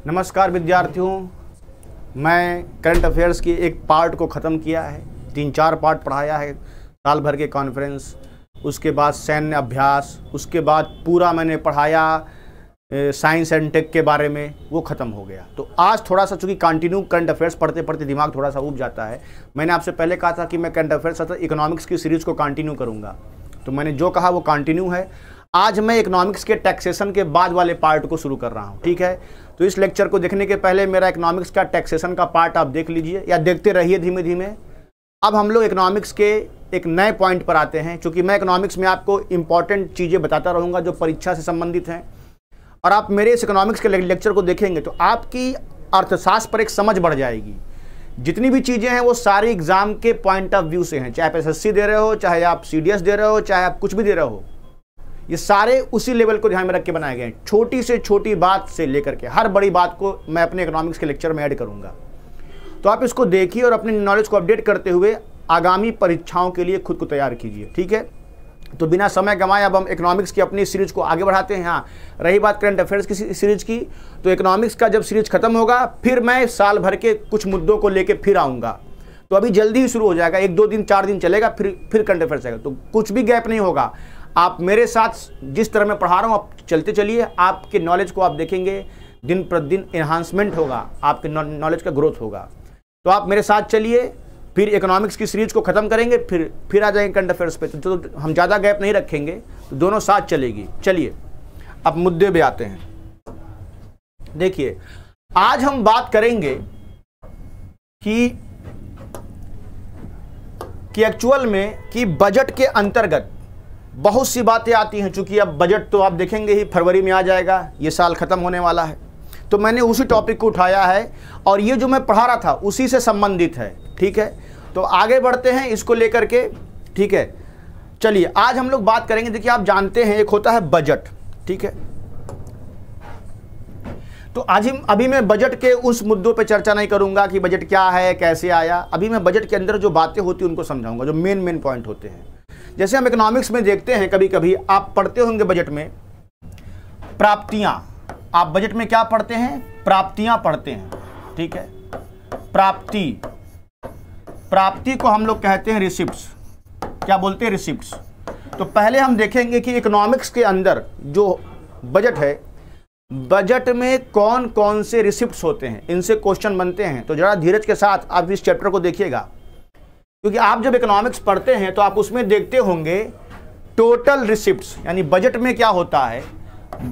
नमस्कार विद्यार्थियों, मैं करंट अफेयर्स की एक पार्ट को ख़त्म किया है। 3-4 पार्ट पढ़ाया है, साल भर के कॉन्फ्रेंस, उसके बाद सैन्य अभ्यास, उसके बाद पूरा मैंने पढ़ाया साइंस एंड टेक के बारे में, वो ख़त्म हो गया। तो आज थोड़ा सा चूँकि कंटिन्यू करंट अफेयर्स पढ़ते पढ़ते दिमाग थोड़ा सा ऊब जाता है। मैंने आपसे पहले कहा था कि मैं करंट अफेयर्स अर्थात इकोनॉमिक्स की सीरीज़ को कंटिन्यू करूँगा, तो मैंने जो कहा वो कंटिन्यू है। आज मैं इकोनॉमिक्स के टैक्सेशन के बाद वाले पार्ट को शुरू कर रहा हूँ, ठीक है। तो इस लेक्चर को देखने के पहले मेरा इकोनॉमिक्स का टैक्सेशन का पार्ट आप देख लीजिए या देखते रहिए धीमे धीमे। अब हम लोग इकोनॉमिक्स के एक नए पॉइंट पर आते हैं, क्योंकि मैं इकोनॉमिक्स में आपको इंपॉर्टेंट चीज़ें बताता रहूँगा जो परीक्षा से संबंधित हैं, और आप मेरे इस इकोनॉमिक्स के लेक्चर को देखेंगे तो आपकी अर्थशास्त्र पर एक समझ बढ़ जाएगी। जितनी भी चीज़ें हैं वो सारी एग्जाम के पॉइंट ऑफ व्यू से हैं, चाहे आप SSC दे रहे हो, चाहे आप CDS दे रहे हो, चाहे आप कुछ भी दे रहे हो, ये सारे उसी लेवल को ध्यान में रख के बनाए गए हैं। छोटी से छोटी बात से लेकर के हर बड़ी बात को मैं अपने इकोनॉमिक्स के लेक्चर में ऐड करूंगा। तो आप इसको देखिए और अपनी नॉलेज को अपडेट करते हुए आगामी परीक्षाओं के लिए खुद को तैयार कीजिए, ठीक है। तो बिना समय गंवाए अब हम इकोनॉमिक्स की अपनी सीरीज को आगे बढ़ाते हैं। हाँ, रही बात करंट अफेयर्स की सीरीज की, तो इकोनॉमिक्स का जब सीरीज खत्म होगा फिर मैं साल भर के कुछ मुद्दों को लेकर फिर आऊँगा। तो अभी जल्दी ही शुरू हो जाएगा, 1-2 दिन 4 दिन चलेगा, फिर करंट अफेयर्स आएगा। तो कुछ भी गैप नहीं होगा। आप मेरे साथ जिस तरह मैं पढ़ा रहा हूँ आप चलते चलिए, आपके नॉलेज को आप देखेंगे दिन प्रतिदिन एनहांसमेंट होगा, आपके नॉलेज का ग्रोथ होगा। तो आप मेरे साथ चलिए, फिर इकोनॉमिक्स की सीरीज को ख़त्म करेंगे, फिर आ जाएंगे करंट अफेयर्स पे। तो हम ज़्यादा गैप नहीं रखेंगे, तो दोनों साथ चलेगी। चलिए अब मुद्दे पे आते हैं। देखिए, आज हम बात करेंगे कि एक्चुअल में कि बजट के अंतर्गत बहुत सी बातें आती हैं। चूंकि अब बजट तो आप देखेंगे ही फरवरी में आ जाएगा, ये साल ख़त्म होने वाला है, तो मैंने उसी टॉपिक को उठाया है और ये जो मैं पढ़ा रहा था उसी से संबंधित है, ठीक है। तो आगे बढ़ते हैं इसको लेकर के, ठीक है। चलिए आज हम लोग बात करेंगे। देखिए, आप जानते हैं एक होता है बजट, ठीक है। तो अभी मैं बजट के उस मुद्दों पे चर्चा नहीं करूंगा कि बजट क्या है, कैसे आया। अभी मैं बजट के अंदर जो बातें होती हैं उनको समझाऊंगा, जो मेन पॉइंट होते हैं। जैसे हम इकोनॉमिक्स में देखते हैं, कभी कभी आप पढ़ते होंगे बजट में प्राप्तियां। आप बजट में क्या पढ़ते हैं? प्राप्तियां पढ़ते हैं, ठीक है। प्राप्ति को हम लोग कहते हैं रिसिप्ट्स। क्या बोलते हैं? रिसिप्ट्स। तो पहले हम देखेंगे कि इकोनॉमिक्स के अंदर जो बजट है, बजट में कौन कौन से रिसिप्ट्स होते हैं, इनसे क्वेश्चन बनते हैं। तो जरा धीरज के साथ आप इस चैप्टर को देखिएगा, क्योंकि आप जब इकोनॉमिक्स पढ़ते हैं तो आप उसमें देखते होंगे टोटल रिसिप्ट्स, यानी बजट में क्या होता है।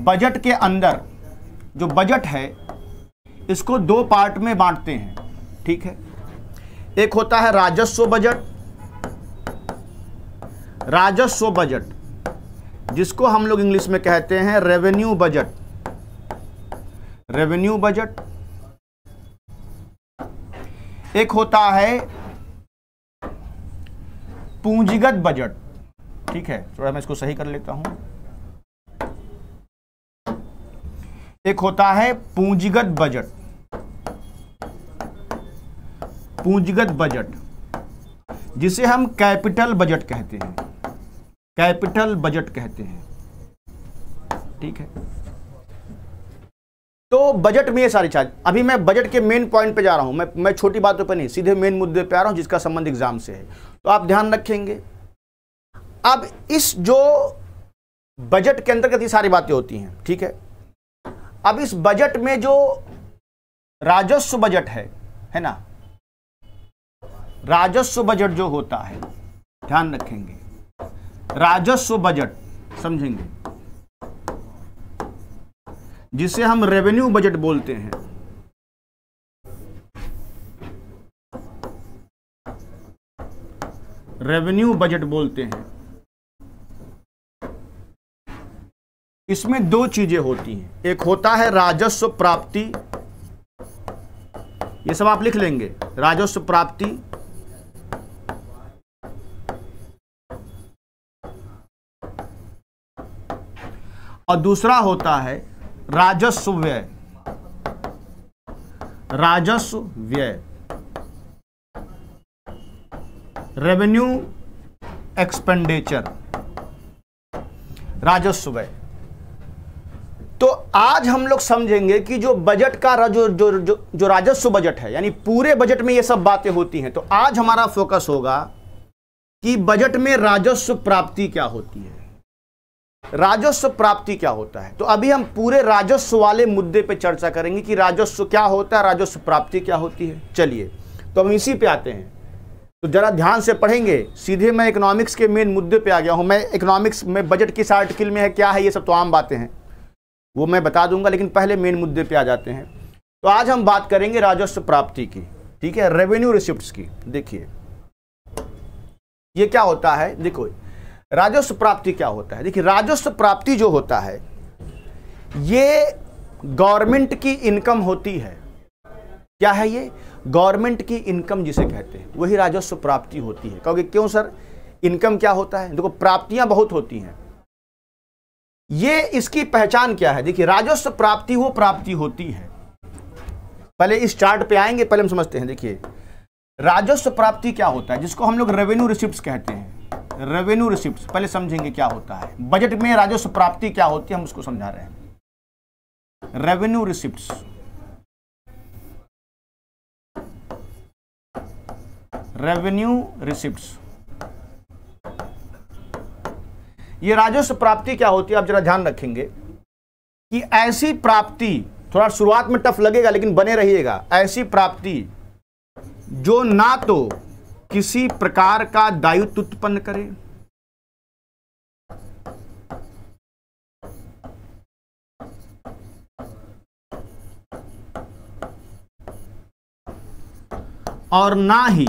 बजट के अंदर जो बजट है इसको 2 पार्ट में बांटते हैं, ठीक है। एक होता है राजस्व बजट, जिसको हम लोग इंग्लिश में कहते हैं रेवेन्यू बजट। एक होता है पूंजीगत बजट, ठीक है। थोड़ा मैं इसको सही कर लेता हूं। एक होता है पूंजीगत बजट, जिसे हम कैपिटल बजट कहते हैं, ठीक है। तो बजट में ये सारी चीज, अभी मैं बजट के मेन पॉइंट पे जा रहा हूं, मैं छोटी बातों पे नहीं, सीधे मेन मुद्दे पे आ रहा हूं जिसका संबंध एग्जाम से है, तो आप ध्यान रखेंगे। अब इस जो बजट के अंतर्गत ये सारी बातें होती हैं, ठीक है। अब इस बजट में जो राजस्व बजट है ना, राजस्व बजट जो होता है, ध्यान रखेंगे, राजस्व बजट समझेंगे, जिसे हम रेवेन्यू बजट बोलते हैं। रेवेन्यू बजट बोलते हैं। इसमें 2 चीजें होती हैं। एक होता है राजस्व प्राप्ति, ये सब आप लिख लेंगे, राजस्व प्राप्ति। और दूसरा होता है राजस्व व्यय, रेवेन्यू एक्सपेंडिचर, राजस्व व्यय। तो आज हम लोग समझेंगे कि जो बजट का जो राजस्व बजट है, यानी पूरे बजट में ये सब बातें होती हैं। तो आज हमारा फोकस होगा कि बजट में राजस्व प्राप्ति क्या होती है, राजस्व प्राप्ति क्या होता है। तो अभी हम पूरे राजस्व वाले मुद्दे पे चर्चा करेंगे कि राजस्व क्या होता है, राजस्व प्राप्ति क्या होती है। चलिए तो हम इसी पे आते हैं, तो जरा ध्यान से पढ़ेंगे। सीधे मैं इकोनॉमिक्स के मेन मुद्दे पे आ गया हूं। मैं इकोनॉमिक्स में बजट किस आर्टिकल में है, क्या है, ये सब तो आम बातें हैं, वो मैं बता दूंगा, लेकिन पहले मेन मुद्दे पे आ जाते हैं। तो आज हम बात करेंगे राजस्व प्राप्ति की, ठीक है, रेवेन्यू रिसिप्ट्स की। देखिए ये क्या होता है, देखो राजस्व प्राप्ति क्या होता है। देखिए राजस्व प्राप्ति जो होता है ये गवर्नमेंट की इनकम होती है। क्या है ये? गवर्नमेंट की इनकम जिसे कहते हैं, वही राजस्व प्राप्ति होती है। कहोगे क्यों सर, इनकम क्या होता है? देखो प्राप्तियां बहुत होती हैं, ये इसकी पहचान क्या है। देखिए राजस्व प्राप्ति वो प्राप्ति होती है, पहले इस चार्ट पे आएंगे, पहले हम समझते हैं। देखिए राजस्व प्राप्ति क्या होता है, जिसको हम लोग रेवेन्यू रिसिप्ट्स कहते हैं। रेवेन्यू रिसिप्ट्स पहले समझेंगे क्या होता है। बजट में राजस्व प्राप्ति क्या होती है, हम उसको समझा रहे हैं। रेवेन्यू रिसिप्ट्स, रेवेन्यू रिसिप्ट्स, ये राजस्व प्राप्ति क्या होती है, आप जरा ध्यान रखेंगे कि ऐसी प्राप्ति, थोड़ा शुरुआत में टफ लगेगा लेकिन बने रहिएगा, ऐसी प्राप्ति जो ना तो किसी प्रकार का दायित्व उत्पन्न करे, और ना ही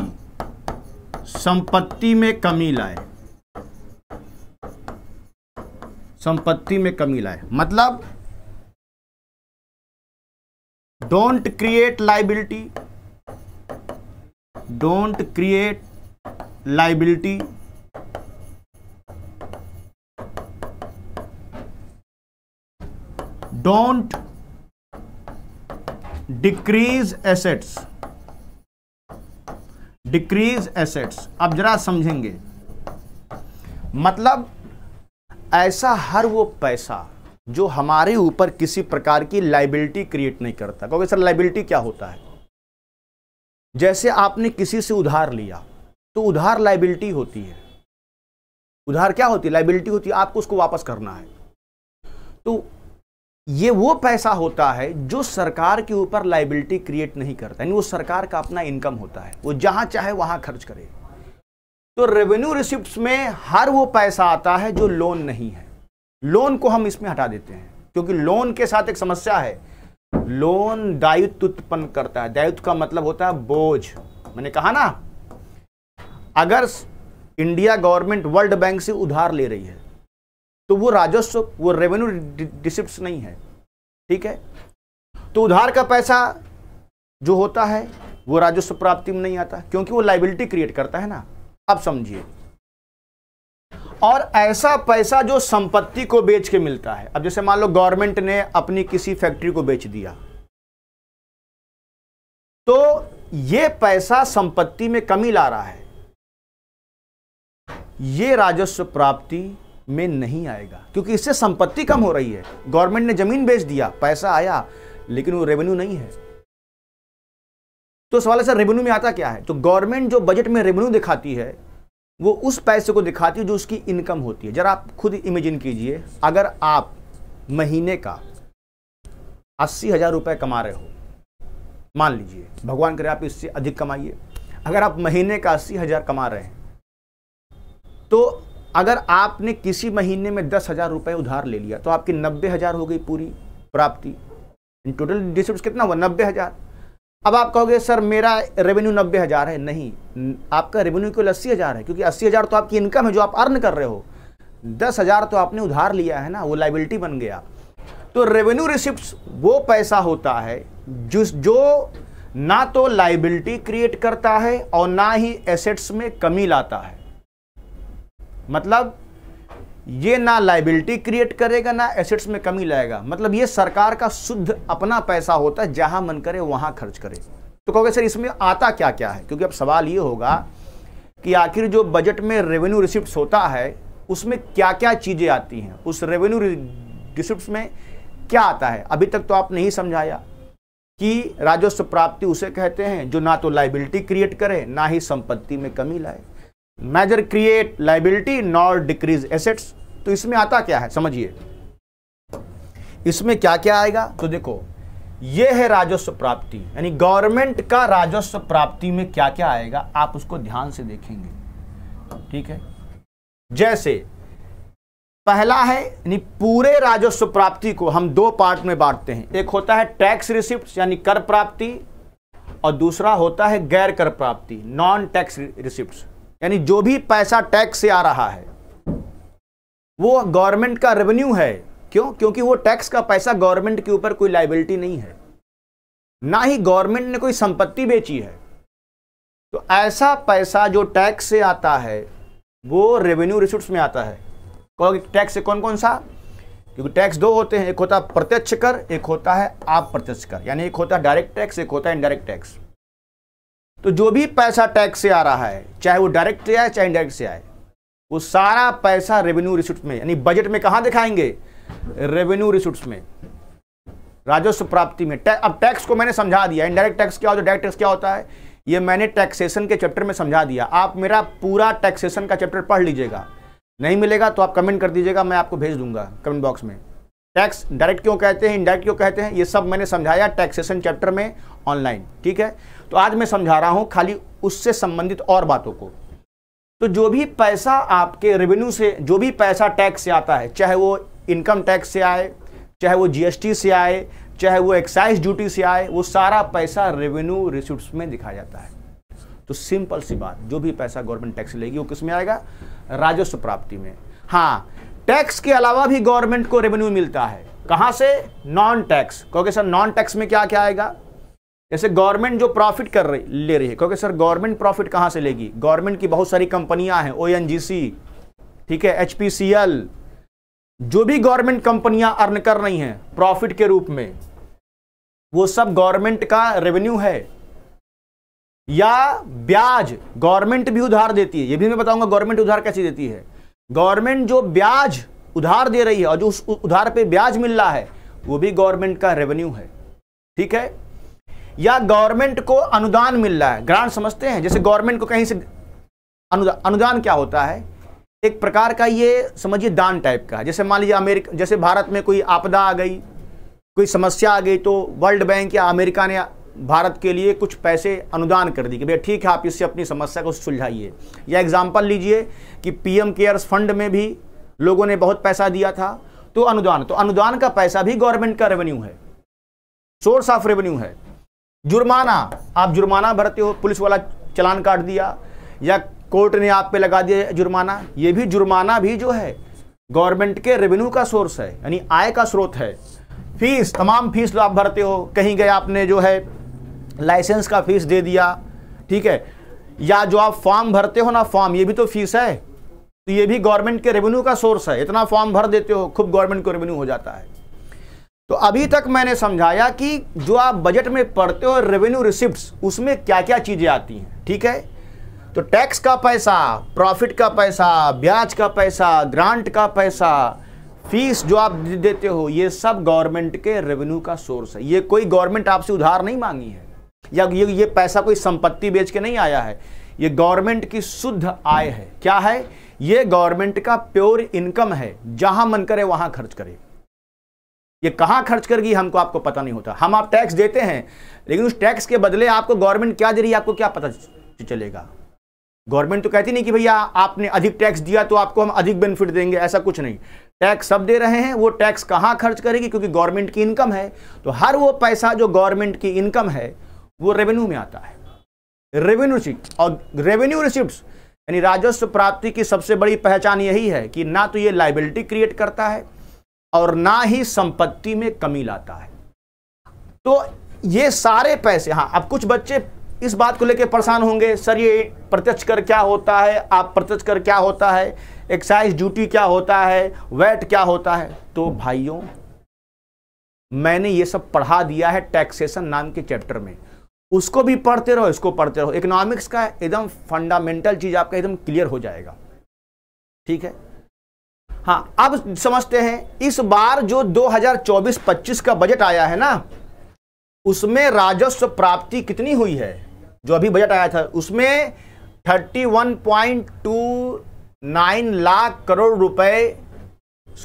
संपत्ति में कमी लाए, संपत्ति में कमी लाए। मतलब don't create liability, don't create liability, don't decrease assets, decrease assets. अब जरा समझेंगे, मतलब ऐसा हर वो पैसा जो हमारे ऊपर किसी प्रकार की लाइबिलिटी क्रिएट नहीं करता। क्योंकि सर लाइबिलिटी क्या होता है? जैसे आपने किसी से उधार लिया तो उधार लाइबिलिटी होती है। उधार क्या होती है? लाइबिलिटी होती है, आपको उसको वापस करना है। तो ये वो पैसा होता है जो सरकार के ऊपर लाइबिलिटी क्रिएट नहीं करता, यानी वो सरकार का अपना इनकम होता है, वो जहां चाहे वहां खर्च करे। तो रेवेन्यू रिसिप्ट्स में हर वो पैसा आता है जो लोन नहीं है। लोन को हम इसमें हटा देते हैं, क्योंकि लोन के साथ एक समस्या है, लोन दायित्व उत्पन्न करता है। दायित्व का मतलब होता है बोझ। मैंने कहा ना, अगर इंडिया गवर्नमेंट वर्ल्ड बैंक से उधार ले रही है तो वो राजस्व, वो रेवेन्यू रिसिप्ट्स नहीं है, ठीक है। तो उधार का पैसा जो होता है वो राजस्व प्राप्ति में नहीं आता, क्योंकि वो लाइबिलिटी क्रिएट करता है ना। अब समझिए, और ऐसा पैसा जो संपत्ति को बेच के मिलता है। अब जैसे मान लो गवर्नमेंट ने अपनी किसी फैक्ट्री को बेच दिया, तो ये पैसा संपत्ति में कमी ला रहा है, ये राजस्व प्राप्ति में नहीं आएगा, क्योंकि इससे संपत्ति कम हो रही है। गवर्नमेंट ने जमीन बेच दिया, पैसा आया, लेकिन वो रेवेन्यू नहीं है। तो सवाल है सर रेवेन्यू में आता क्या है? तो गवर्नमेंट जो बजट में रेवेन्यू दिखाती है वो उस पैसे को दिखाती है जो उसकी इनकम होती है। जरा आप खुद इमेजिन कीजिए, अगर आप महीने का 80,000 रुपए कमा रहे हो, मान लीजिए, भगवान करे आप इससे अधिक कमाइए, अगर आप महीने का 80,000 कमा रहे हैं, तो अगर आपने किसी महीने में 10,000 रुपए उधार ले लिया तो आपकी 90,000 हो गई पूरी प्राप्ति। इन टोटल रिसिप्ट्स कितना हुआ? 90,000। अब आप कहोगे सर मेरा रेवेन्यू 90,000 है। नहीं, आपका रेवेन्यू केवल 80,000 है, क्योंकि 80,000 तो आपकी इनकम है जो आप अर्न कर रहे हो। 10,000 तो आपने उधार लिया है ना, वो लाइबिलिटी बन गया। तो रेवेन्यू रिसिप्ट्स वो पैसा होता है जो ना तो लाइबिलिटी क्रिएट करता है और ना ही एसेट्स में कमी लाता है। मतलब ये ना लाइबिलिटी क्रिएट करेगा ना एसेट्स में कमी लाएगा। मतलब ये सरकार का शुद्ध अपना पैसा होता है, जहां मन करे वहां खर्च करे। तो कहोगे सर इसमें आता क्या क्या है? क्योंकि अब सवाल ये होगा कि आखिर जो बजट में रेवेन्यू रिसिप्ट्स होता है उसमें क्या क्या चीजें आती हैं। उस रेवेन्यू रिसिप्ट्स में क्या आता है? अभी तक तो आपने ही समझाया कि राजस्व प्राप्ति उसे कहते हैं जो ना तो लायबिलिटी क्रिएट करे ना ही संपत्ति में कमी लाए। Major create liability nor decrease assets. तो इसमें आता क्या है समझिए, इसमें क्या क्या आएगा? तो देखो, यह है राजस्व प्राप्ति, यानी गवर्नमेंट का राजस्व प्राप्ति में क्या क्या आएगा आप उसको ध्यान से देखेंगे, ठीक है। जैसे पहला है, यानी पूरे राजस्व प्राप्ति को हम दो पार्ट में बांटते हैं। एक होता है टैक्स रिसिप्ट यानी कर प्राप्ति, और दूसरा होता है गैर कर प्राप्ति नॉन टैक्स रिसिप्ट, यानी जो भी पैसा टैक्स से आ रहा है वो गवर्नमेंट का रेवेन्यू है। क्यों? क्योंकि वो टैक्स का पैसा गवर्नमेंट के ऊपर कोई लायबिलिटी नहीं है, ना ही गवर्नमेंट ने कोई संपत्ति बेची है। तो ऐसा पैसा जो टैक्स से आता है वो रेवेन्यू रिसिप्ट्स में आता है। टैक्स से कौन कौन सा? क्योंकि टैक्स दो होते हैं, एक होता है प्रत्यक्ष कर, एक होता है अप्रत्यक्ष कर, यानी एक होता है डायरेक्ट टैक्स, एक होता है इनडायरेक्ट टैक्स। तो जो भी पैसा टैक्स से आ रहा है, चाहे वो डायरेक्ट से आए चाहे इनडायरेक्ट से आए, वो सारा पैसा रेवेन्यू रिसिप्ट में, यानी बजट में कहां दिखाएंगे? रेवेन्यू रिसिप्ट्स में, राजस्व प्राप्ति में। अब टैक्स को मैंने समझा दिया, इनडायरेक्ट टैक्स क्या होता है, डायरेक्ट टैक्स क्या होता है, ये मैंने टैक्सेशन के चैप्टर में समझा दिया। आप मेरा पूरा टैक्सेशन का चैप्टर पढ़ लीजिएगा, नहीं मिलेगा तो आप कमेंट कर दीजिएगा, मैं आपको भेज दूंगा कमेंट बॉक्स में। टैक्स डायरेक्ट क्यों कहते हैं, इनडायरेक्ट क्यों कहते हैं, ये सब मैंने समझाया टैक्सेशन चैप्टर में ऑनलाइन, ठीक है। तो आज मैं समझा रहा हूं खाली उससे संबंधित और बातों को। तो जो भी पैसा आपके रेवेन्यू से, जो भी पैसा टैक्स से आता है, चाहे वो इनकम टैक्स से आए, चाहे वो जीएसटी से आए, चाहे वो एक्साइज ड्यूटी से आए, वो सारा पैसा रेवेन्यू रिसिप्ट्स में दिखाया जाता है। तो सिंपल सी बात, जो भी पैसा गवर्नमेंट टैक्स लेगी वो किस में आएगा? राजस्व प्राप्ति में। हाँ, टैक्स के अलावा भी गवर्नमेंट को रेवेन्यू मिलता है। कहां से? Non tax. क्योंकि सर नॉन टैक्स में क्या क्या आएगा? जैसे गवर्नमेंट जो प्रॉफिट ले रही है, क्योंकि सर गवर्नमेंट प्रॉफिट कहां से लेगी? गवर्नमेंट की बहुत सारी कंपनियां हैं, ओएनजीसी, ठीक है, एचपीसीएल, जो भी गवर्नमेंट कंपनियां अर्न कर रही हैं प्रॉफिट के रूप में, वो सब गवर्नमेंट का रेवेन्यू है। या ब्याज, गवर्नमेंट भी उधार देती है, ये भी मैं बताऊंगा गवर्नमेंट उधार कैसे देती है। गवर्नमेंट जो ब्याज उधार दे रही है और जो उस उधार पे ब्याज मिल रहा है वो भी गवर्नमेंट का रेवेन्यू है, ठीक है। या गवर्नमेंट को अनुदान मिल रहा है, ग्रांट समझते हैं, जैसे गवर्नमेंट को कहीं से अनुदान क्या होता है? एक प्रकार का ये समझिए दान टाइप का। जैसे मान लीजिए अमेरिका, जैसे भारत में कोई आपदा आ गई, कोई समस्या आ गई, तो वर्ल्ड बैंक या अमेरिका ने भारत के लिए कुछ पैसे अनुदान कर दी कि भैया ठीक है आप इससे अपनी समस्या को सुलझाइए। या एग्जाम्पल लीजिए कि पीएम केयर्स फंड में भी लोगों ने बहुत पैसा दिया था, तो अनुदान का पैसा भी गवर्नमेंट का रेवेन्यू है, सोर्स ऑफ रेवेन्यू है। जुर्माना, आप जुर्माना भरते हो, पुलिस वाला चालान काट दिया या कोर्ट ने आप पे लगा दिया जुर्माना, ये भी जुर्माना भी जो है गवर्नमेंट के रेवेन्यू का सोर्स है, यानी आय का स्रोत है। फीस, तमाम फीस आप भरते हो, कहीं गए आपने जो है लाइसेंस का फीस दे दिया, ठीक है, या जो आप फॉर्म भरते हो ना फॉर्म, ये भी तो फीस है, तो ये भी गवर्नमेंट के रेवेन्यू का सोर्स है। इतना फॉर्म भर देते हो, खूब गवर्नमेंट को रेवेन्यू हो जाता है। तो अभी तक मैंने समझाया कि जो आप बजट में पढ़ते हो रेवेन्यू रिसिप्ट्स, उसमें क्या क्या चीजें आती हैं, ठीक है। तो टैक्स का पैसा, प्रॉफिट का पैसा, ब्याज का पैसा, ग्रांट का पैसा, फीस जो आप देते हो, ये सब गवर्नमेंट के रेवेन्यू का सोर्स है। ये कोई गवर्नमेंट आपसे उधार नहीं मांगी है, या ये पैसा कोई संपत्ति बेच के नहीं आया है, ये गवर्नमेंट की शुद्ध आय है। क्या है? ये गवर्नमेंट का प्योर इनकम है, जहां मन करे वहां खर्च करे। ये कहां खर्च करेगी हमको आपको पता नहीं होता। हम आप टैक्स देते हैं, लेकिन उस टैक्स के बदले आपको गवर्नमेंट क्या दे रही है आपको क्या पता चलेगा? गवर्नमेंट तो कहती नहीं कि भैया आपने अधिक टैक्स दिया तो आपको हम अधिक बेनिफिट देंगे, ऐसा कुछ नहीं। टैक्स सब दे रहे हैं, वो टैक्स कहां खर्च करेगी? क्योंकि गवर्नमेंट की इनकम है, तो हर वो पैसा जो गवर्नमेंट की इनकम है वो रेवेन्यू में आता है, रेवेन्यू रिसिप्ट। और रेवेन्यू रिसिप्ट्स यानी राजस्व प्राप्ति की सबसे बड़ी पहचान यही है कि ना तो ये लायबिलिटी क्रिएट करता है और ना ही संपत्ति में कमी लाता है। तो ये सारे पैसे, हाँ, अब कुछ बच्चे इस बात को लेकर परेशान होंगे, सर ये प्रत्यक्ष कर क्या होता है, आप प्रत्यक्ष कर क्या होता है, एक्साइज ड्यूटी क्या होता है, वैट क्या होता है। तो भाइयों, मैंने ये सब पढ़ा दिया है टैक्सेशन नाम के चैप्टर में, उसको भी पढ़ते रहो, इसको पढ़ते रहो। इकोनॉमिक्स का एकदम फंडामेंटल चीज आपका एकदम क्लियर हो जाएगा, ठीक है। हाँ, अब समझते हैं इस बार जो 2024-25 का बजट आया है ना, उसमें राजस्व प्राप्ति कितनी हुई है। जो अभी बजट आया था उसमें 31.29 लाख करोड़ रुपए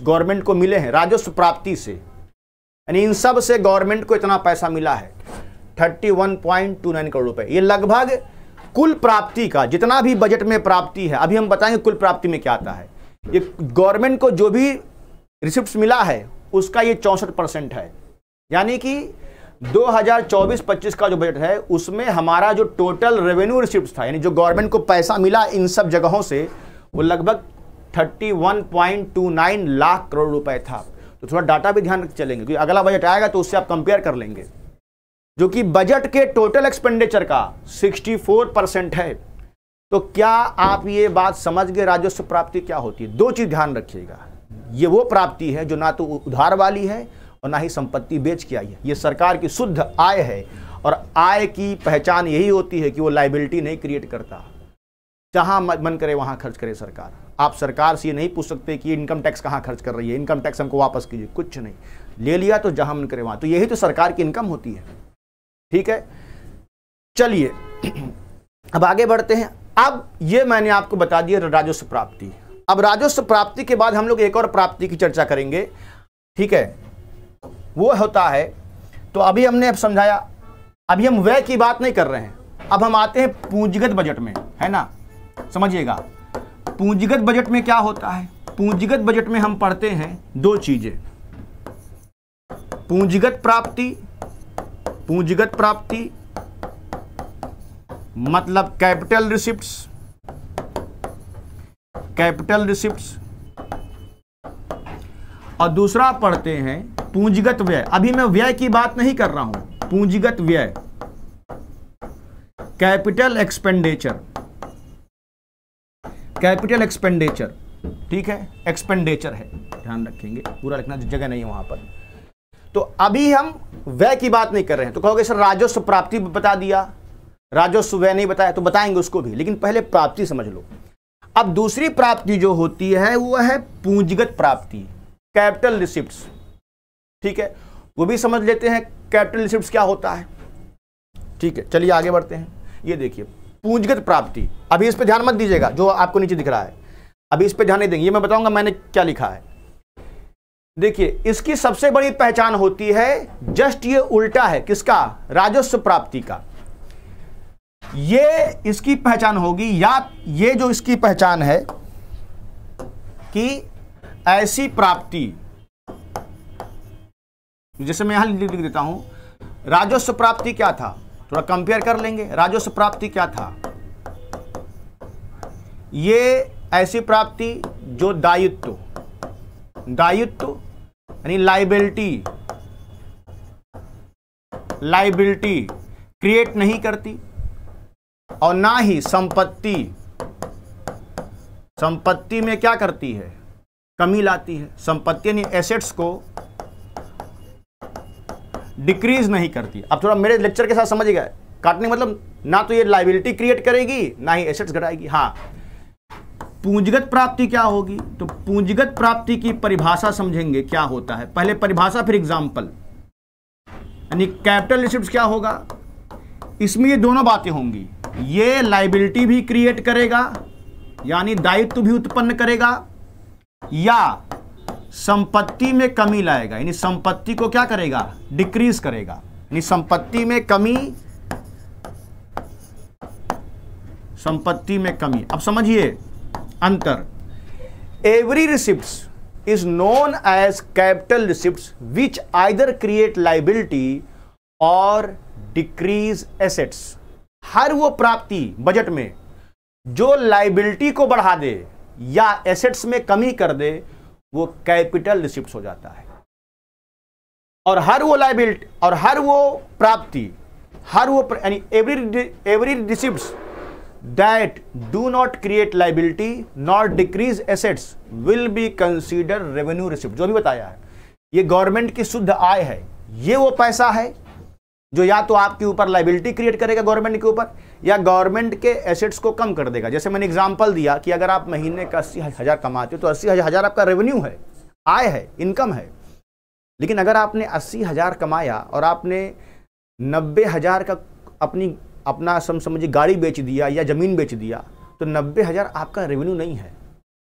गवर्नमेंट को मिले हैं राजस्व प्राप्ति से, यानी इन सब से गवर्नमेंट को इतना पैसा मिला है 31.29 करोड़ रुपए। ये लगभग कुल प्राप्ति का जितना भी बजट में प्राप्ति है, अभी हम बताएंगे कुल प्राप्ति में क्या आता है। ये गवर्नमेंट को जो भी रिसिप्ट्स मिला है उसका ये 64% है, यानी कि 2024-25 का जो बजट है उसमें हमारा जो टोटल रेवेन्यू रिसिप्ट्स था, यानी जो गवर्नमेंट को पैसा मिला इन सब जगहों से, वो लगभग 31.29 लाख करोड़ रुपए था। तो थोड़ा डाटा भी ध्यान रख चलेंगे क्योंकि अगला बजट आएगा तो उससे आप कंपेयर कर लेंगे, जो कि बजट के टोटल एक्सपेंडिचर का 64% है। तो क्या आप ये बात समझ गए राजस्व प्राप्ति क्या होती है? दो चीज ध्यान रखिएगा, ये वो प्राप्ति है जो ना तो उधार वाली है और ना ही संपत्ति बेच के आई है। ये सरकार की शुद्ध आय है और आय की पहचान यही होती है कि वो लायबिलिटी नहीं क्रिएट करता, जहां मन करे वहां खर्च करे सरकार। आप सरकार से ये नहीं पूछ सकते कि इनकम टैक्स कहां खर्च कर रही है, इनकम टैक्स हमको वापस कीजिए, कुछ नहीं, ले लिया तो जहां मन करे वहां। तो यही तो सरकार की इनकम होती है। ठीक है, चलिए अब आगे बढ़ते हैं। अब ये मैंने आपको बता दिया राजस्व प्राप्ति। अब राजस्व प्राप्ति के बाद हम लोग एक और प्राप्ति की चर्चा करेंगे, ठीक है, वो होता है, तो अभी हमने अब समझाया, अभी हम व्यय की बात नहीं कर रहे हैं, अब हम आते हैं पूंजीगत बजट में, है ना। समझिएगा पूंजीगत बजट में क्या होता है। पूंजीगत बजट में हम पढ़ते हैं दो चीजें, पूंजीगत प्राप्ति, पूंजीगत प्राप्ति मतलब कैपिटल रिसिप्ट्स, कैपिटल रिसिप्ट्स, और दूसरा पढ़ते हैं पूंजीगत व्यय। अभी मैं व्यय की बात नहीं कर रहा हूं, पूंजीगत व्यय, कैपिटल एक्सपेंडिचर, कैपिटल एक्सपेंडिचर, ठीक है, एक्सपेंडिचर है, ध्यान रखेंगे, पूरा लिखना जगह नहीं है वहां पर। तो अभी हम व्यय की बात नहीं कर रहे हैं। तो कहोगे सर राजस्व प्राप्ति बता दिया, राजस्व व्यय नहीं बताया, तो बताएंगे उसको भी, लेकिन पहले प्राप्ति समझ लो। अब दूसरी प्राप्ति जो होती है वो है पूंजीगत प्राप्ति, कैपिटल रिसिप्ट्स, ठीक है, वो भी समझ लेते हैं कैपिटल रिसिप्ट्स क्या होता है। ठीक है, चलिए आगे बढ़ते हैं। ये देखिए पूंजीगत प्राप्ति, अभी इस पे ध्यान मत दीजिएगा जो आपको नीचे दिख रहा है, अभी इस पे ध्यान नहीं देंगे, ये मैं बताऊंगा मैंने क्या लिखा है। देखिए इसकी सबसे बड़ी पहचान होती है, जस्ट ये उल्टा है किसका, राजस्व प्राप्ति का। ये इसकी पहचान होगी, या ये जो इसकी पहचान है कि ऐसी प्राप्ति, जैसे मैं यहां लिख देता हूं, राजस्व प्राप्ति क्या था, थोड़ा कंपेयर कर लेंगे। राजस्व प्राप्ति क्या था, ये ऐसी प्राप्ति जो दायित्व, दायित्व यानी लायबिलिटी, लायबिलिटी क्रिएट नहीं करती, और ना ही संपत्ति, संपत्ति में क्या करती है, कमी लाती है। संपत्ति यानी एसेट्स को डिक्रीज नहीं करती। अब थोड़ा मेरे लेक्चर के साथ समझिएगा, काटने मतलब ना तो ये लायबिलिटी क्रिएट करेगी ना ही एसेट्स घटाएगी। हाँ, पूंजीगत प्राप्ति क्या होगी, तो पूंजीगत प्राप्ति की परिभाषा समझेंगे क्या होता है। पहले परिभाषा फिर एग्जाम्पल। यानी कैपिटल रिसिप्ट्स क्या होगा, इसमें ये दोनों बातें होंगी, ये लायबिलिटी भी क्रिएट करेगा यानी दायित्व भी उत्पन्न करेगा, या संपत्ति में कमी लाएगा यानी संपत्ति को क्या करेगा, डिक्रीज करेगा, यानी संपत्ति में कमी, संपत्ति में कमी। अब समझिए अंतर। Every receipts is known as capital receipts which either create liability or decrease assets। हर वो प्राप्ति बजट में जो लाइबिलिटी को बढ़ा दे या एसेट्स में कमी कर दे वो कैपिटल रिसिप्ट्स हो जाता है। और हर वो लाइबिलिटी और हर वो प्राप्ति, हर वो यानी every receipts that do not create liability nor decrease assets will be considered revenue receipt। जो भी बताया है ये गवर्नमेंट की शुद्ध आय है, ये वो पैसा है जो या तो आपके ऊपर लाइबिलिटी क्रिएट करेगा गवर्नमेंट के ऊपर, या गवर्नमेंट के एसेट्स को कम कर देगा। जैसे मैंने एग्जांपल दिया कि अगर आप महीने का 80,000 कमाते हो तो 80,000 आपका रेवेन्यू है, आय है, इनकम है। लेकिन अगर आपने 80,000 कमाया और आपने 90,000 का अपना समझिए गाड़ी बेच दिया या ज़मीन बेच दिया, तो 90,000 आपका रेवेन्यू नहीं है,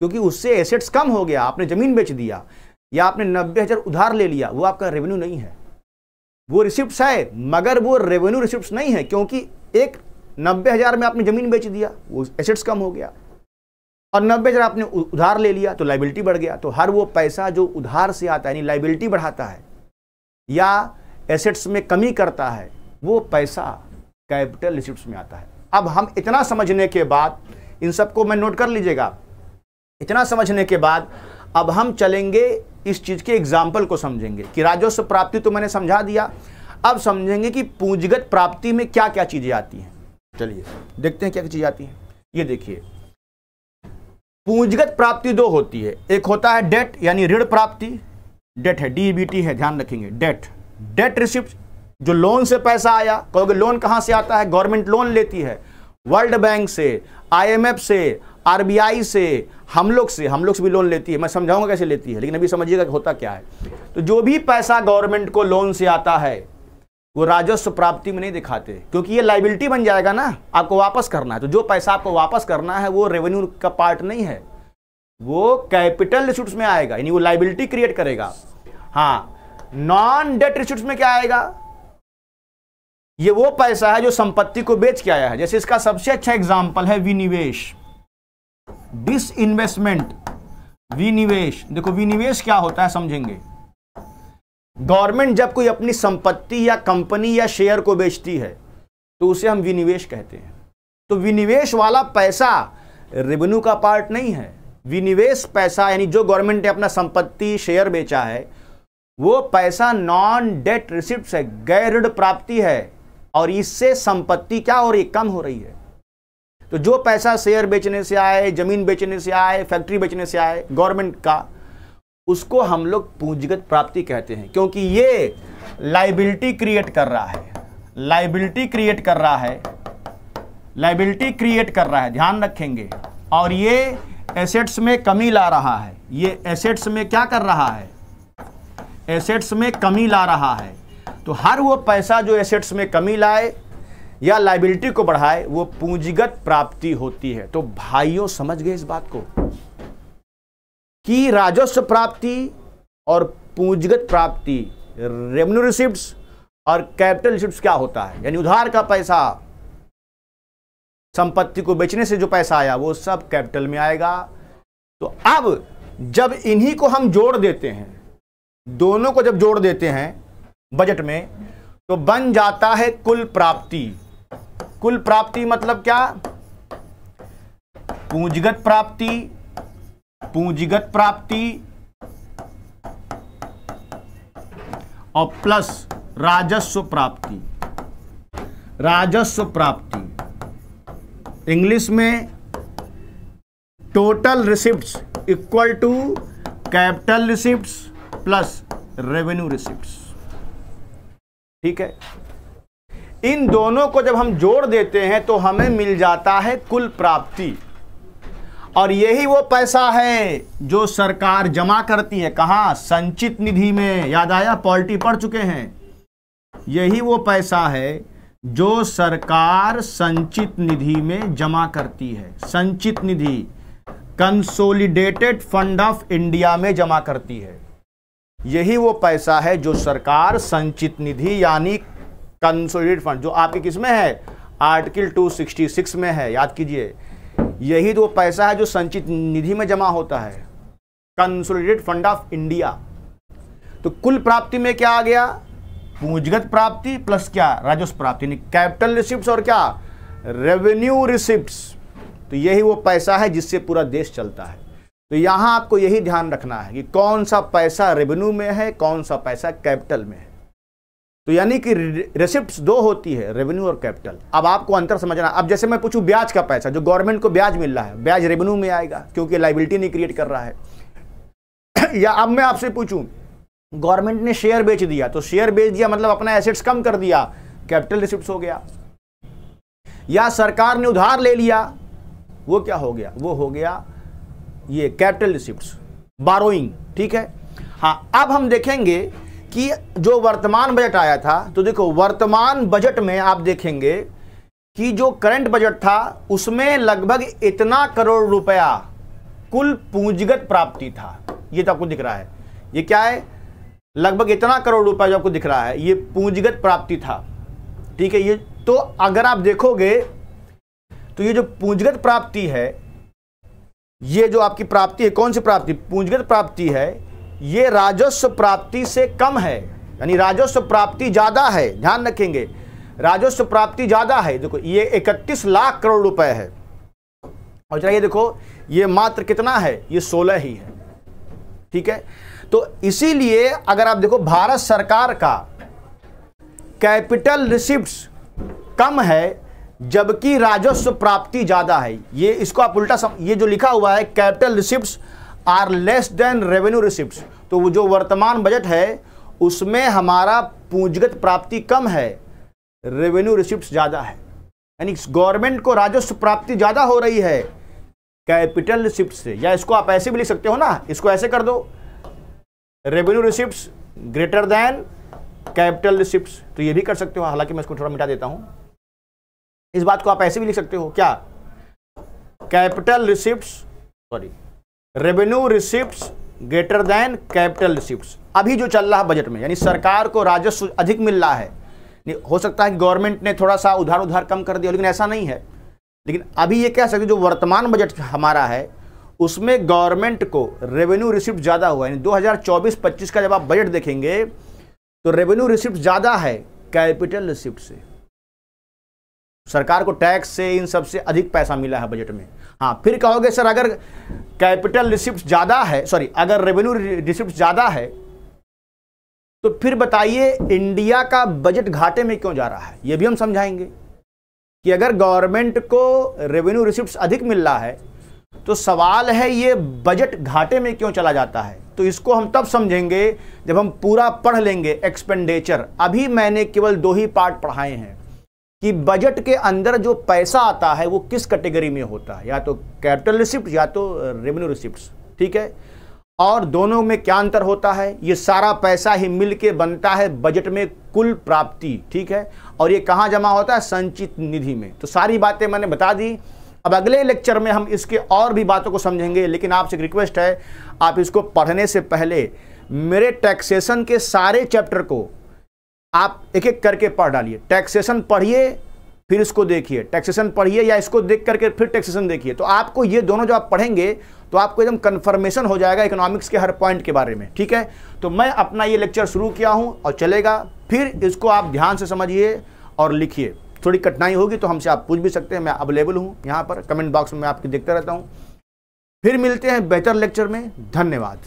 क्योंकि उससे एसेट्स कम हो गया। आपने ज़मीन बेच दिया या आपने 90,000 उधार ले लिया, वो आपका रेवेन्यू नहीं है। वो रिसिप्ट्स है मगर वो रेवेन्यू रिसिप्ट्स नहीं है, क्योंकि एक 90,000 में आपने ज़मीन बेच दिया, वो एसेट्स कम हो गया, और 90,000 आपने उधार ले लिया तो लाइबिलिटी बढ़ गया। तो हर वो पैसा जो उधार से आता है, यानी लाइबिलिटी बढ़ाता है या एसेट्स में कमी करता है, वो पैसा कैपिटल रिसिप्ट्स में आता है। अब हम इतना समझने के बाद, इन सबको मैं नोट कर लीजिएगा, इतना समझने के बाद अब हम चलेंगे इस चीज के एग्जाम्पल को समझेंगे कि राजस्व प्राप्ति तो मैंने समझा दिया, अब समझेंगे कि पूंजीगत प्राप्ति में क्या क्या चीजें आती हैं। चलिए देखते हैं क्या क्या चीजें आती हैं। ये देखिए, पूंजीगत प्राप्ति दो होती है, एक होता है डेट यानी ऋण प्राप्ति, डेट है, डीबीटी है, ध्यान रखेंगे, डेट रिसिप्ट, जो लोन से पैसा आया। कहोगे लोन कहां से आता है? गवर्नमेंट लोन लेती है वर्ल्ड बैंक से, आईएमएफ से, आरबीआई से, हम लोग से भी लोन लेती है। मैं समझाऊंगा कैसे लेती है, लेकिन अभी समझिएगा होता क्या है। तो जो भी पैसा गवर्नमेंट को लोन से आता है वो राजस्व प्राप्ति में नहीं दिखाते, क्योंकि ये लाइबिलिटी बन जाएगा ना, आपको वापस करना है। तो जो पैसा आपको वापस करना है वो रेवेन्यू का पार्ट नहीं है, वो कैपिटल रिसिप्ट्स में आएगा, यानी वो लाइबिलिटी क्रिएट करेगा। हाँ, नॉन डेट रिसिप्ट्स में क्या आएगा? ये वो पैसा है जो संपत्ति को बेच के आया है। जैसे इसका सबसे अच्छा एग्जांपल है विनिवेश, डिसइन्वेस्टमेंट, विनिवेश। देखो विनिवेश क्या होता है समझेंगे। गवर्नमेंट जब कोई अपनी संपत्ति या कंपनी या शेयर को बेचती है तो उसे हम विनिवेश कहते हैं। तो विनिवेश वाला पैसा रेवेन्यू का पार्ट नहीं है। विनिवेश पैसा यानी जो गवर्नमेंट ने अपना संपत्ति शेयर बेचा है वो पैसा नॉन डेट रिसिप्ट्स है, गैर ऋण प्राप्ति है, और इससे संपत्ति क्या हो रही है? कम हो रही है। तो जो पैसा शेयर बेचने से आए, जमीन बेचने से आए, फैक्ट्री बेचने से आए गवर्नमेंट का, उसको हम लोग पूंजीगत प्राप्ति कहते हैं, क्योंकि ये लाइबिलिटी क्रिएट कर रहा है, लाइबिलिटी क्रिएट कर रहा है, लाइबिलिटी क्रिएट कर रहा है, ध्यान रखेंगे। और ये एसेट्स में कमी ला रहा है, ये एसेट्स में क्या कर रहा है? एसेट्स में कमी ला रहा है। तो हर वो पैसा जो एसेट्स में कमी लाए या लाइबिलिटी को बढ़ाए वो पूंजीगत प्राप्ति होती है। तो भाइयों समझ गए इस बात को कि राजस्व प्राप्ति और पूंजीगत प्राप्ति, रेवेन्यू रिसिप्ट्स और कैपिटल रिसिप्ट्स क्या होता है? यानी उधार का पैसा, संपत्ति को बेचने से जो पैसा आया वो सब कैपिटल में आएगा। तो अब जब इन्हीं को हम जोड़ देते हैं, दोनों को जब जोड़ देते हैं बजट में, तो बन जाता है कुल प्राप्ति। कुल प्राप्ति मतलब क्या? पूंजीगत प्राप्ति, पूंजीगत प्राप्ति और प्लस राजस्व प्राप्ति। राजस्व प्राप्ति इंग्लिश में total receipts equal to capital receipts plus revenue receipts. ठीक है, इन दोनों को जब हम जोड़ देते हैं तो हमें मिल जाता है कुल प्राप्ति। और यही वो पैसा है जो सरकार जमा करती है, कहां? संचित निधि में। याद आया, पॉलिटी पढ़ चुके हैं। यही वो पैसा है जो सरकार संचित निधि में जमा करती है। संचित निधि, कंसोलिडेटेड फंड ऑफ इंडिया में जमा करती है। यही वो पैसा है जो सरकार संचित निधि यानी कंसोलिडेटेड फंड, जो आपके किसमें है? आर्टिकल 266 में है, याद कीजिए। यही तो पैसा है जो संचित निधि में जमा होता है, कंसोलिडेटेड फंड ऑफ इंडिया। तो कुल प्राप्ति में क्या आ गया? पूंजीगत प्राप्ति प्लस क्या? राजस्व प्राप्ति, यानी कैपिटल रिसिप्ट्स और क्या? Revenue receipts. तो यही वो पैसा है जिससे पूरा देश चलता है। तो यहां आपको यही ध्यान रखना है कि कौन सा पैसा रेवेन्यू में है, कौन सा पैसा कैपिटल में है। तो यानी कि रिसिप्ट्स दो होती है, रेवेन्यू और कैपिटल। अब आपको अंतर समझना। अब जैसे मैं पूछूं ब्याज का पैसा, जो गवर्नमेंट को ब्याज मिल रहा है, ब्याज रेवेन्यू में आएगा क्योंकि लाइबिलिटी नहीं क्रिएट कर रहा है। या अब मैं आपसे पूछूं गवर्नमेंट ने शेयर बेच दिया, तो शेयर बेच दिया मतलब अपना एसेट्स कम कर दिया, कैपिटल रिसिप्ट्स हो गया, या सरकार ने उधार ले लिया, वो क्या हो गया, वो हो गया ये कैपिटल रिसिप्ट्स, बारोइंग। ठीक है। हाँ, अब हम देखेंगे कि जो वर्तमान बजट आया था, तो देखो वर्तमान बजट में आप देखेंगे कि जो करंट बजट था उसमें लगभग इतना करोड़ रुपया कुल पूंजीगत प्राप्ति था। ये तो आपको दिख रहा है, ये क्या है, लगभग इतना करोड़ रुपया जो आपको दिख रहा है ये पूंजीगत प्राप्ति था। ठीक है। ये तो अगर आप देखोगे तो ये जो पूंजीगत प्राप्ति है, ये जो आपकी प्राप्ति है, कौन सी प्राप्ति, पूंजीगत प्राप्ति है, ये राजस्व प्राप्ति से कम है, यानी राजस्व प्राप्ति ज्यादा है। ध्यान रखेंगे, राजस्व प्राप्ति ज्यादा है। देखो ये 31 लाख करोड़ रुपए है, और चलिए देखो ये मात्र कितना है, ये 16 ही है। ठीक है। तो इसीलिए अगर आप देखो भारत सरकार का कैपिटल रिसिप्ट्स कम है जबकि राजस्व प्राप्ति ज्यादा है। ये इसको आप उल्टा ये जो लिखा हुआ है capital receipts are less than revenue receipts, तो वो जो वर्तमान बजट है उसमें हमारा पूंजीगत प्राप्ति कम है, रेवेन्यू रिसिप्ट्स ज्यादा है, यानी गवर्नमेंट को राजस्व प्राप्ति ज्यादा हो रही है कैपिटल रिसिप्ट से। या इसको आप ऐसे भी लिख सकते हो ना, इसको ऐसे कर दो, revenue receipts greater than capital receipts, तो ये भी कर सकते हो। हालांकि मैं इसको थोड़ा मिटा देता हूं, इस बात को आप ऐसे भी लिख सकते हो, क्या, capital receipts, sorry, revenue receipts greater than capital receipts. अभी जो चल रहा है बजट में, यानी सरकार को राजस्व अधिक मिल रहा है। हो सकता है कि गवर्नमेंट ने थोड़ा सा उधार कम कर दिया, लेकिन ऐसा नहीं है। लेकिन अभी ये कह सकते जो वर्तमान बजट हमारा है उसमें गवर्नमेंट को रेवेन्यू रिसिप्ट ज्यादा हुआ है। 2024-25 का जब आप बजट देखेंगे तो रेवेन्यू रिसिप्ट ज्यादा है कैपिटल रिसिप्ट से। सरकार को टैक्स से इन सब से अधिक पैसा मिला है बजट में। हाँ, फिर कहोगे सर अगर कैपिटल रिसिप्ट ज्यादा है, सॉरी, अगर रेवेन्यू रिसिप्ट ज्यादा है तो फिर बताइए इंडिया का बजट घाटे में क्यों जा रहा है। यह भी हम समझाएंगे कि अगर गवर्नमेंट को रेवेन्यू रिसिप्ट अधिक मिल रहा है तो सवाल है ये बजट घाटे में क्यों चला जाता है। तो इसको हम तब समझेंगे जब हम पूरा पढ़ लेंगे एक्सपेंडिचर। अभी मैंने केवल 2 ही पार्ट पढ़ाए हैं कि बजट के अंदर जो पैसा आता है वो किस कैटेगरी में होता है, या तो कैपिटल रिसिप्ट या तो रेवेन्यू रिसिप्ट्स। ठीक है। और दोनों में क्या अंतर होता है, ये सारा पैसा ही मिलके बनता है बजट में कुल प्राप्ति। ठीक है। और ये कहाँ जमा होता है, संचित निधि में। तो सारी बातें मैंने बता दी। अब अगले लेक्चर में हम इसके और भी बातों को समझेंगे, लेकिन आपसे एक रिक्वेस्ट है, आप इसको पढ़ने से पहले मेरे टैक्सेशन के सारे चैप्टर को आप एक एक करके पढ़ डालिए। टैक्सेशन पढ़िए फिर इसको देखिए, टैक्सेशन पढ़िए या इसको देख करके फिर टैक्सेशन देखिए। तो आपको ये दोनों जो आप पढ़ेंगे तो आपको एकदम कंफर्मेशन हो जाएगा इकोनॉमिक्स के हर पॉइंट के बारे में। ठीक है। तो मैं अपना ये लेक्चर शुरू किया हूं और चलेगा, फिर इसको आप ध्यान से समझिए और लिखिए। थोड़ी कठिनाई होगी तो हमसे आप पूछ भी सकते हैं, मैं अवेलेबल हूं यहाँ पर, कमेंट बॉक्स में मैं आपकी देखता रहता हूं। फिर मिलते हैं बेहतर लेक्चर में। धन्यवाद।